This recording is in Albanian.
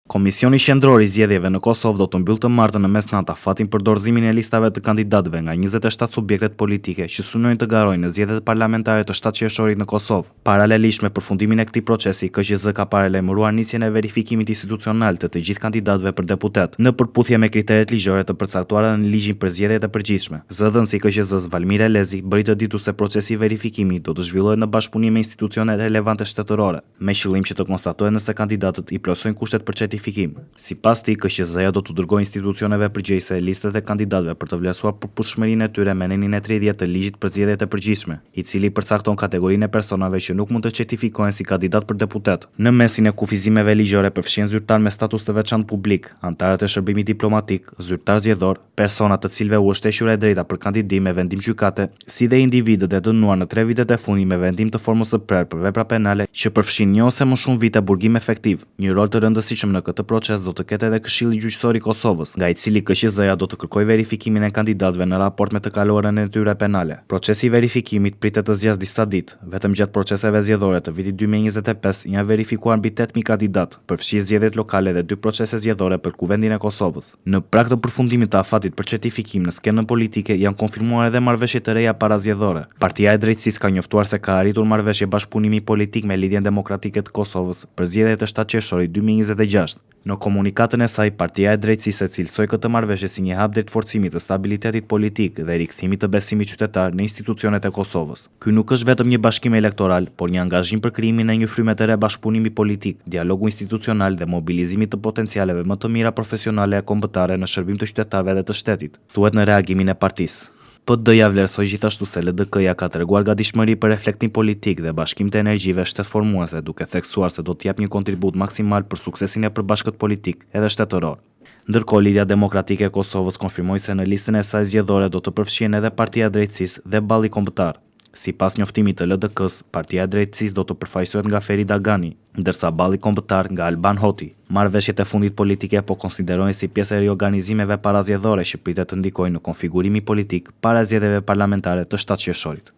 Komisioni Qendror i Zgjedhjeve në Kosovë do të mbyllë të martën në mesnatë afatin për dorëzimin e listave të kandidatëve nga 27 subjektet politike që synojnë të garojnë në zgjedhjet parlamentare të 7 qershorit në Kosovë. Paralelisht me përfundimin e këtij procesi, KQZ ka paralajmëruar nisjen e verifikimit institucional të gjithë kandidatëve për deputet, në përputhje me kriteret ligjore të përcaktuara në ligjin për zgjedhjet e përgjithshme. Zëdhënësi i KQZ-s Valmir Elezi bëri të ditur se procesi i verifikimit do të zhvillohet në bashkëpunim me institucionet relevante shtetërore, me qëllim që të konstatohet nëse kandidatët i plotësojnë kushtet për Sipas tij, KQZ-ja do të dërgojë institucioneve përgjegjëse listat e kandidatëve për të vlerësuar përputhshmërinë e tyre me nenin e 30 të ligjit për zgjedhjet e përgjithshme, i cili përcakton kategorinë e personave që nuk mund të certifikohen si kandidat për deputet. Në mesin e kufizimeve ligjore përfshihen zyrtar me status të veçantë publik, anëtarët e shërbimit diplomatik, zyrtar zgjedhor, persona të cilëve u është hequr e drejta për kandidim me vendim gjykate, si dhe individët e dënuar në 3 vitet e fundit me vendim të formës së prerë për vepra penale që përfshin 1 ose më shumë vite burgim efektiv. Një rol të rëndësishëm në këtë proces do të ketë edhe Këshilli Gjyqësor i Kosovës, nga i cili KQZ-ja do të kërkojë verifikimin e kandidatëve në raport me të kaluarën e tyre penale. Procesi i verifikimit pritet të zgjasë disa ditë. Vetëm gjatë proceseve zgjedhore të vitit 2025 janë verifikuar mbi 8000 kandidatë, përfshirë zgjedhjet lokale dhe 2 procese zgjedhore për Kuvendin e Kosovës. Në prag të përfundimit të afatit për certifikim në skenën politike janë konfirmuar edhe marrëveshje të reja parazgjedhore. Partia e Drejtësisë ka njoftuar se ka arritur marrëveshje bashkëpunimi politik me Lidhjen Demokratike të Kosovës për zgjedhjet e 7 qershorit 2026. Në komunikatën e saj, Partia e Drejtësisë cilësoi këtë marrëveshje si një hap drejt forcimit të stabilitetit politik dhe rikthimit të besimit qytetar në institucionet e Kosovës. Ky nuk është vetëm një bashkim elektoral, por një angazhim për krijimin e një fryme të re bashkëpunimi politik, dialogu institucional dhe mobilizimit të potencialeve më të mira profesionale e kombëtare në shërbim të qytetarëve dhe të shtetit, thuhet në reagimin e partisë. PD-ja vlerësoi gjithashtu se LDK-ja ka treguar gatishmëri për reflektim politik dhe bashkim të energjive shtetformuese, duke theksuar se do të jap një kontribut maksimal për suksesin e përbashkët politik edhe shtetëror. Ndërkohë, Lidhja Demokratike e Kosovës konfirmoi se në listën e saj zgjedhore do të përfshihen edhe Partia e Drejtësisë dhe Balli Kombëtar. Sipas njoftimit të LDK-s, Partia e Drejtësisë do të përfaqësohet nga Feri Dagani, ndërsa Balli Kombëtar nga Alban Hoti. Marrëveshjet e fundit politike po konsiderohen si pjesë e riorganizimeve parazgjedhore që pritet të ndikojnë në konfigurimin politik para zgjedhjeve parlamentare të 7 qershorit.